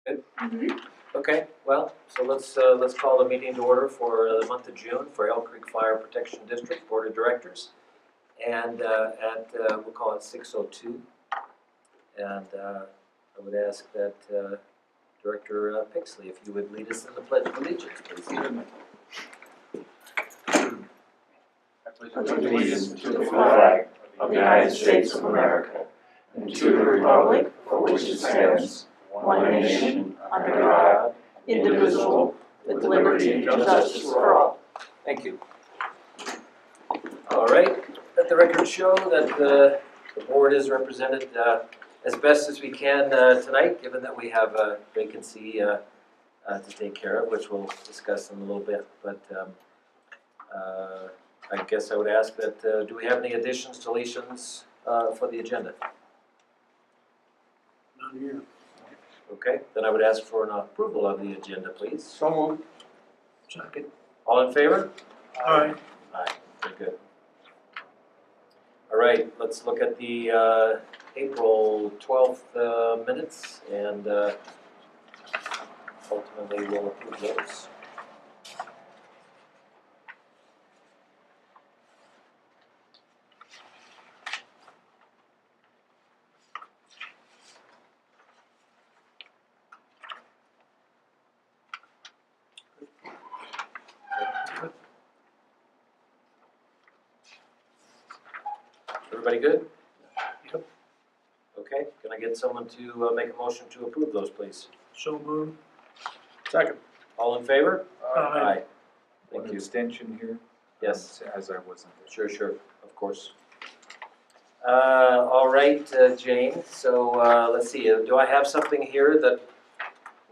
Good? Mm-hmm. Okay, well, so let's call the meeting to order for the month of June for Elk Creek Fire Protection District Board of Directors. And we'll call it 6:02. And I would ask that Director Pixley, if you would lead us in the Pledge of Allegiance, please. Allegiance to the flag of the United States of America and to the republic for which it stands, one nation, under God, indivisible, with liberty and justice for all. Thank you. All right, let the record show that the board is represented as best as we can tonight, given that we have a vacancy to take care of, which we'll discuss in a little bit. But I guess I would ask that, do we have any additions, deletions for the agenda? None here. Okay, then I would ask for an approval of the agenda, please. So moved. Second. All in favor? Aye. Aye, very good. All right, let's look at the April 12th minutes, and ultimately we'll approve those. Everybody good? Yep. Okay, can I get someone to make a motion to approve those, please? So moved. Second. All in favor? Aye. Thank One you. extension here. Yes, As I wasn't there. sure, of course. All right, Jane, so let's see, do I have something here that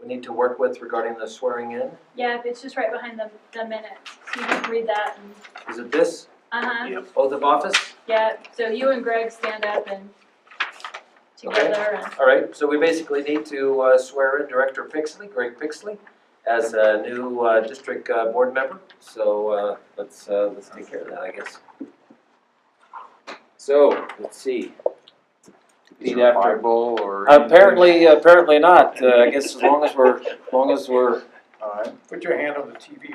we need to work with regarding the swearing in? Yeah, it's just right behind the minutes, so you can read that and, Is it this, Yep. oath of office? yeah, so you and Greg stand up and together and, All right, so we basically need to swear in Director Pixley, Greg Pixley, as a new district board member. So let's take care of that, I guess. So, let's see. Repeat after. Bible or? Apparently not. I guess as long as we're, All right. Put your hand on the TV.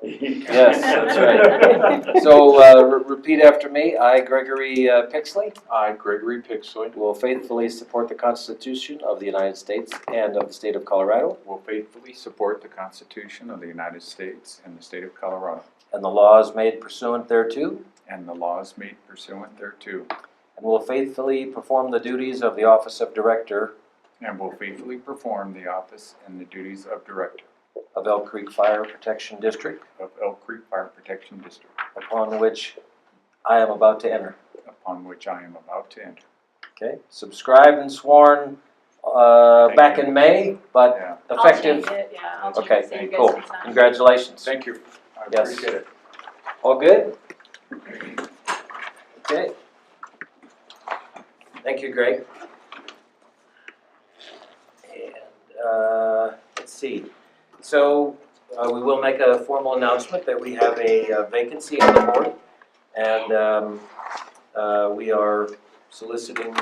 yes, that's right. So repeat after me. I, Gregory Pixley, I, Gregory Pixley, will faithfully support the Constitution of the United States and of the state of Colorado, will faithfully support the Constitution of the United States and the state of Colorado, and the laws made pursuant thereto, and the laws made pursuant thereto, and will faithfully perform the duties of the office of Director and will faithfully perform the office and the duties of Director of Elk Creek Fire Protection District, of Elk Creek Fire Protection District, upon which I am about to enter. upon which I am about to enter. Okay, subscribed and sworn back in May, but Yeah, I'll change effective. it, yeah, I'll change Okay, it so you guys cool. can sign. Congratulations. thank you. I Yes. appreciate it. All good? Okay. Thank you, Greg. And let's see. So we will make a formal announcement that we have a vacancy on the board, and we are soliciting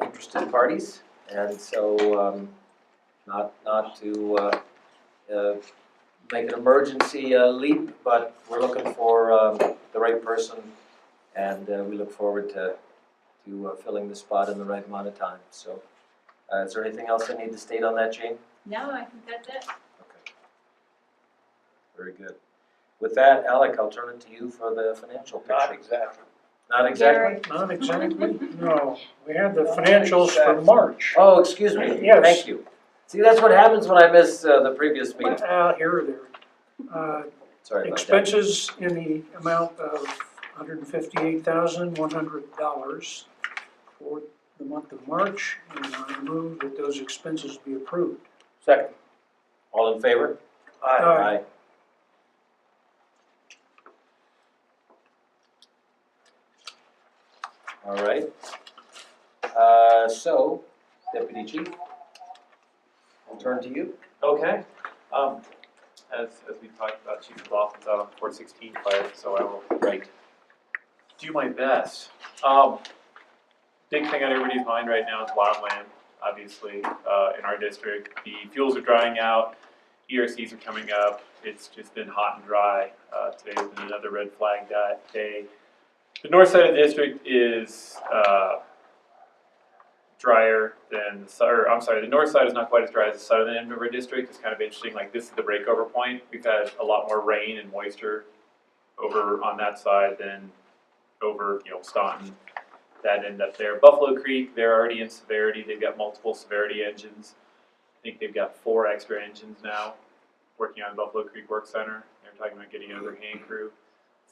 interested parties, and so not to make an emergency leap, but we're looking for the right person, and we look forward to filling the spot in the right amount of time. So, is there anything else I need to state on that, Jane? No, I think that's it. Okay. Very good. With that, Alec, I'll turn it to you for the financial picture. Not exactly. Not exactly? Not exactly, no. We had the financials for March. Oh, excuse me. Yes. Thank you. See, that's what happens when I miss the previous meeting. Here or there. Sorry about that. Expenses in the amount of $158,100 for the month of March, and I move that those expenses be approved. Second. All in favor? Aye. All right. So, Deputy Chief, I'll turn to you. Okay. As we talked about, Chief of Office out on 416 fire, so I will do my best. Big thing on everybody's mind right now is wildland. obviously, in our district. The fuels are drying out, ERCs are coming up. It's just been hot and dry. Today's been another red flag day. The north side of the district is drier than the north side is not quite as dry as the southern end of our district. It's kind of interesting, like this is the breakover point. We've had a lot more rain and moisture over on that side than over, Staunton, that end up there. Buffalo Creek, they're already in severity. They've got multiple severity engines. I think they've got 4 extra engines now working on the Buffalo Creek Work Center. They're talking about getting another hand crew.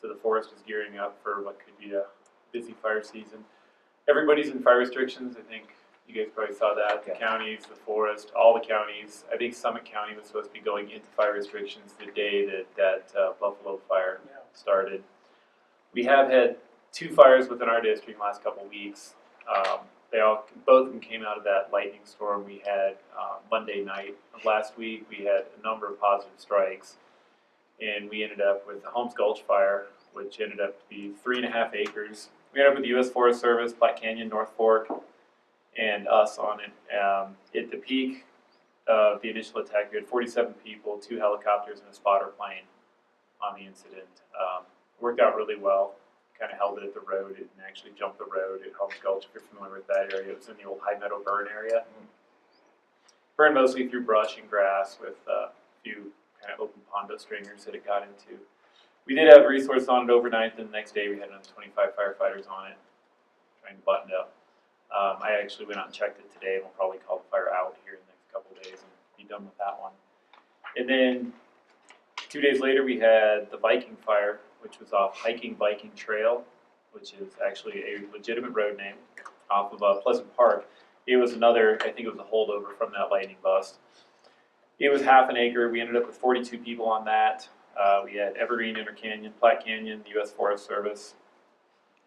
So the forest is gearing up for what could be a busy fire season. Everybody's in fire restrictions. I think you guys probably saw that. The counties, the forest, all the counties. I think Summit County was supposed to be going into fire restrictions the day that Buffalo fire started. We have had 2 fires within our district in the last couple of weeks. Both of them came out of that lightning storm we had Monday night of last week. We had a number of positive strikes, and we ended up with the Holmes Gulch fire, which ended up to be 3.5 acres. We ended up with the U.S. Forest Service, Platte Canyon, North Fork, and us on it. At the peak of the initial attack, we had 47 people, 2 helicopters, and a spotter plane on the incident. Worked out really well. Kind of held it at the road and actually jumped the road at Holmes Gulch, if you're familiar with that area. It was in the old High Meadow burn area. Burned mostly through brush and grass with a few kind of open pondo stringers that it got into. We did have resources on it overnight, then the next day we had another 25 firefighters on it, trying to button it up. I actually went out and checked it today, and we'll probably call the fire out here in the next couple of days and be done with that one. And then 2 days later we had the Viking fire, which was off Hiking Viking Trail, which is actually a legitimate road name, off of Pleasant Park. It was another, I think it was a holdover from that lightning bust. It was 1/2 acre. We ended up with 42 people on that. We had Evergreen, Platte Canyon, the U.S. Forest Service,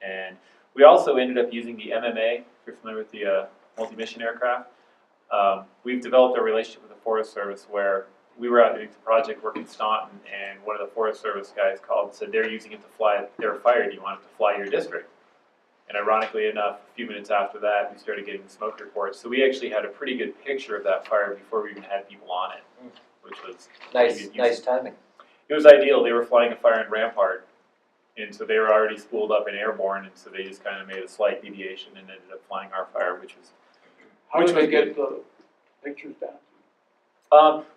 and we also ended up using the MMA, if you're familiar with the multi-mission aircraft. We've developed a relationship with the Forest Service where we were out doing the project work in Staunton, and one of the Forest Service guys called and said they're using it to fly their fire. Do you want it to fly your district? And ironically enough, a few minutes after that, we started getting the smoke reports. So we actually had a pretty good picture of that fire before we even had people on it, which was Nice timing. It was ideal. They were flying a fire in Rampart, and so they were already spooled up and airborne, and so they just kind of made a slight deviation and ended up flying our fire, which was How did they get the pictures down?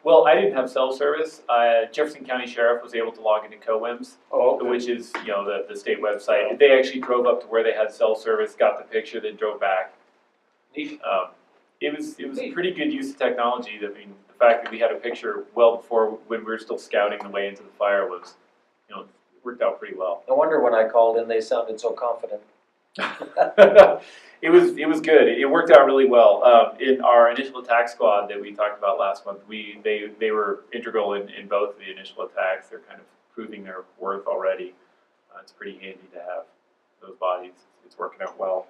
well, I didn't have cell service. Jefferson County Sheriff was able to log into COWIMS, Oh, okay. which is the state website. They actually drove up to where they had cell service, got the picture, then drove back. Neat. It was a pretty good use of technology. I mean, the fact that we had a picture well before when we were still scouting the way into the fire was, worked out pretty well. No wonder when I called in, they sounded so confident. It was good. It worked out really well. In our initial attack squad that we talked about last month, they were integral in both of the initial attacks. They're kind of proving their worth already. It's pretty handy to have those bodies. It's working out well.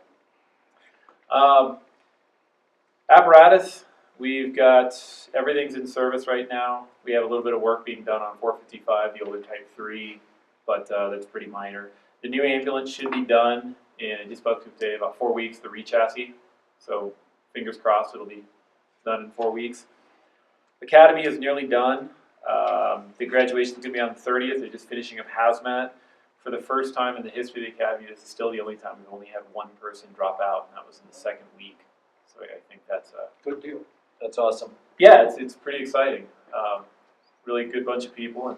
Apparatus, we've got everything's in service right now. We have a little bit of work being done on 455, the older Type 3, but that's pretty minor. The new ambulance should be done in, I just spoke to today, about 4 weeks, the re-chassis. So fingers crossed it'll be done in 4 weeks. Academy is nearly done. The graduation is going to be on the 30th. They're just finishing up hazmat. For the first time in the history of the Academy, this is still the only time we've only had one person drop out, and that was in the 2nd week. So I think that's a Good deal. That's awesome. yeah, it's pretty exciting. Really good bunch of people, and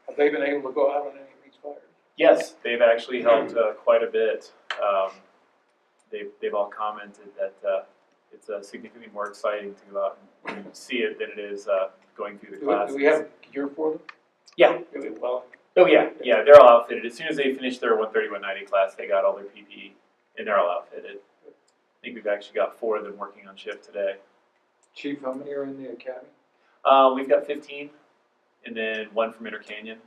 Have they been able to go out on any of these fires? yes, they've actually helped quite a bit. They've all commented that it's significantly more exciting to go out and see it than it is going through the classes. Do we have gear for them? Yeah. Really well. Oh yeah, they're all outfitted. As soon as they finished their 130, 190 class, they got all their PPE, and they're all outfitted. I think we've actually got 4 of them working on shift today. Chief, how many are in the academy? We've got 15, and then 1 from Intercanyon.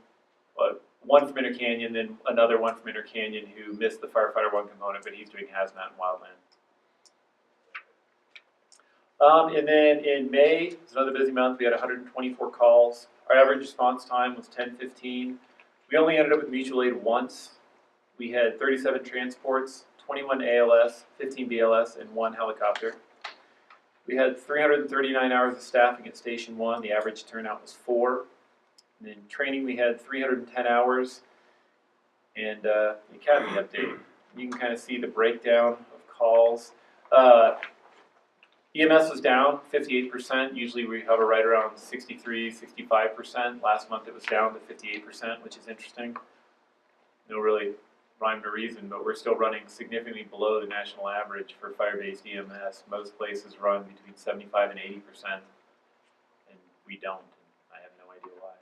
1 from Intercanyon, then another 1 from Intercanyon who missed the firefighter 1 component, but he's doing hazmat and wildland. And then in May, it's another busy month. We had 124 calls. Our average response time was 10:15. We only ended up with mutual aid once. We had 37 transports, 21 ALS, 15 BLS, and 1 helicopter. We had 339 hours of staffing at Station 1. The average turnout was 4. And then training, we had 310 hours. And the academy update. You can kind of see the breakdown of calls. EMS was down 58%. Usually we hover right around 63, 65%. Last month it was down to 58%, which is interesting. No really rhyme or reason, but we're still running significantly below the national average for fire-based EMS. Most places run between 75 and 80%, and we don't. I have no idea why.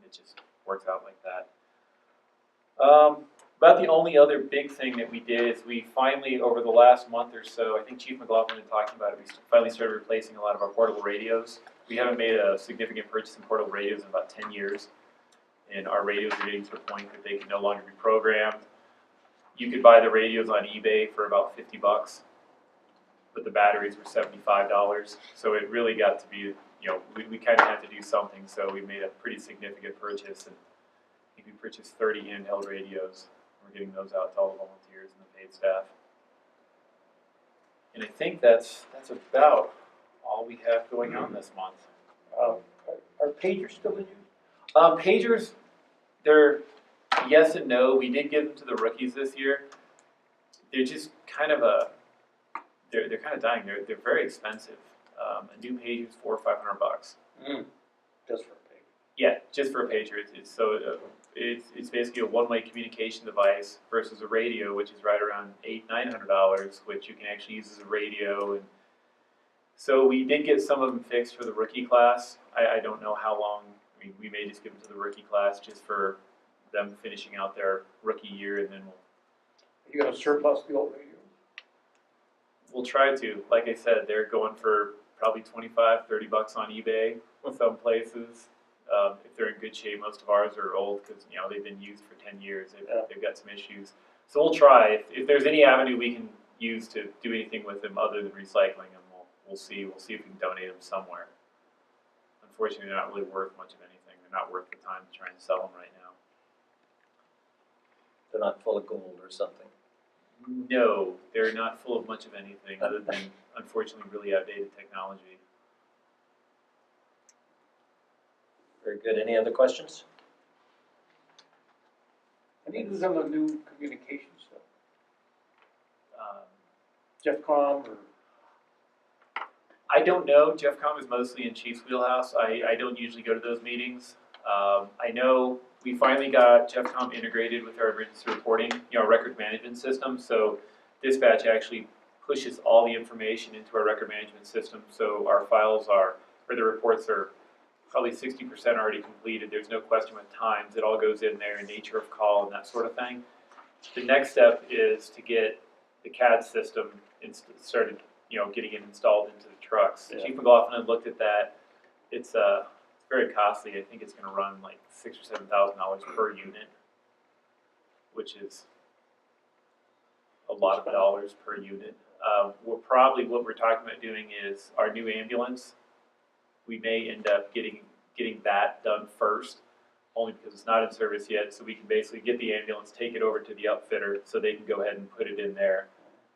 It just works out like that. About the only other big thing that we did is we finally, over the last month or so, I think Chief McLaughlin had talked about it, we finally started replacing a lot of our portable radios. We haven't made a significant purchase in portable radios in about 10 years, and our radios are getting to the point that they can no longer be programmed. You could buy the radios on eBay for about $50, but the batteries were $75. So it really got to be, we kind of had to do something. So we made a pretty significant purchase, and I think we purchased 30 handheld radios. We're getting those out to all the volunteers and the paid staff. And I think that's about all we have going on this month. Are pagers still in use? Pagers, they're yes and no. We did give them to the rookies this year. They're just kind of they're kind of dying. They're very expensive. A new pager is $400 or $500. Just for a pager? Yeah, just for a pager. It's basically a one-way communication device versus a radio, which is right around $800-900, which you can actually use as a radio. And so we did get some of them fixed for the rookie class. I don't know how long. I mean, we may just give them to the rookie class just for them finishing out their rookie year, and then Are you going to surplus the old radio? we'll try to. Like I said, they're going for probably $25-30 on eBay in some places. If they're in good shape, most of ours are old because they've been used for 10 years. They've got some issues. So we'll try. If there's any avenue we can use to do anything with them other than recycling them, we'll see. We'll see if we can donate them somewhere. Unfortunately, they're not really worth much of anything. They're not worth the time to try and sell them right now. They're not full of gold or something. No, they're not full of much of anything other than, unfortunately, really outdated technology. Very good. Any other questions? Any of them are new communication stuff? Um, Jeffcom or? I don't know. Jeffcom is mostly in Chief's wheelhouse. I don't usually go to those meetings. I know we finally got Jeffcom integrated with our emergency reporting, our record management system. So dispatch actually pushes all the information into our record management system. So our files the reports are probably 60% already completed. There's no question with times. It all goes in there, and nature of call and that sort of thing. The next step is to get the CAD system started, getting it installed into the trucks. Yeah. Chief McLaughlin had looked at that. It's very costly. I think it's going to run like $6,000 or $7,000 per unit, which is a lot of dollars per unit. What we're talking about doing is our new ambulance. We may end up getting that done first, only because it's not in service yet. So we can basically get the ambulance, take it over to the upfitter, so they can go ahead and put it in there,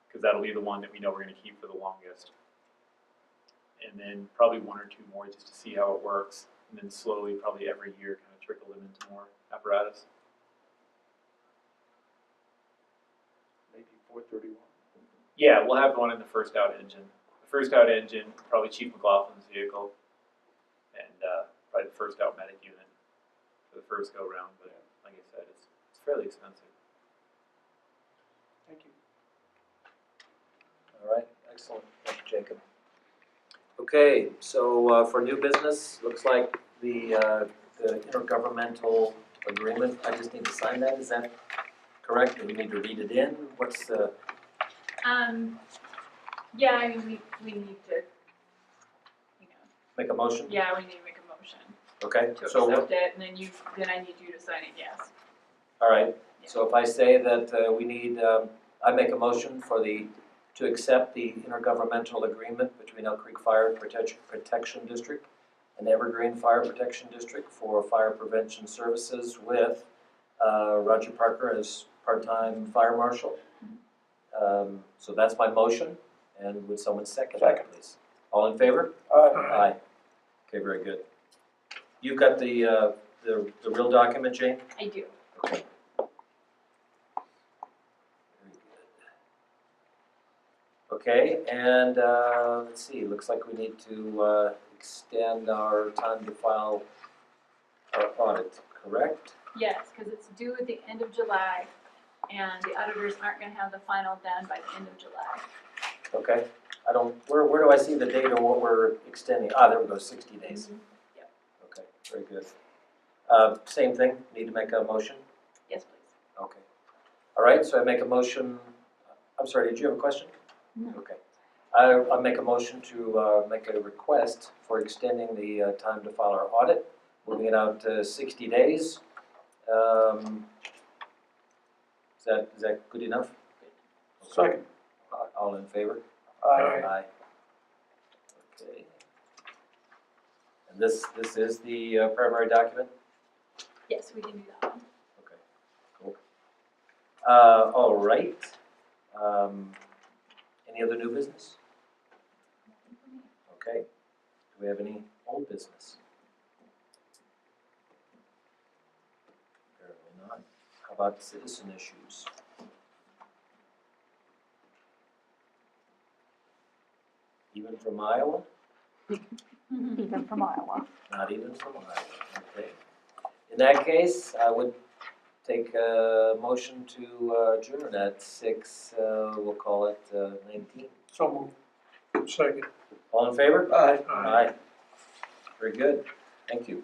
because that'll be the one that we know we're going to keep for the longest. And then probably one or two more just to see how it works, and then slowly, probably every year, kind of trickle them into more apparatus. Maybe 431. Yeah, we'll have one in the first out engine. The first out engine, probably Chief McLaughlin's vehicle, and probably the first out medic unit for the first go round. But like I said, it's fairly expensive. Thank you. All right, excellent. Thank you, Jacob. Okay, so for new business, looks like the intergovernmental agreement, I just need to sign that, is that correct? Do we need to read it in? What's the? Yeah, I mean, we need to, Make a motion? yeah, we need to make a motion Okay, to so, accept it, and then I need you to sign it, yes. all right, so if I say that we need, I make a motion to accept the intergovernmental agreement between Elk Creek Fire Protection District and Evergreen Fire Protection District for fire prevention services with Roger Parker as part-time fire marshal. So that's my motion, and would someone second that, please? All in favor? Aye. Okay, very good. You've got the real document, Jane? I do. Okay. Very good. Okay, and let's see, looks like we need to extend our time to file our audit, correct? Yes, because it's due at the end of July, and the auditors aren't gonna have the final done by the end of July. Okay, I don't, where do I see the date on what we're extending? There we go, 60 days. Yep. Okay, very good. Same thing, need to make a motion? Yes, please. Okay. All right, so I make a motion, I'm sorry, did you have a question? No. Okay. I'll make a motion to make a request for extending the time to file our audit, moving it out to 60 days. Is that good enough? Second. All in favor? Aye. Okay. And this is the primary document? Yes, we can do that one. Okay, cool. All right. Any other new business? Okay. Do we have any old business? Apparently not. How about citizen issues? Even from Iowa? Even from Iowa. Not even from Iowa, okay. In that case, I would take a motion to adjourn at 6, we'll call it 19. So moved. Second. All in favor? Aye. Aye. Very good, thank you.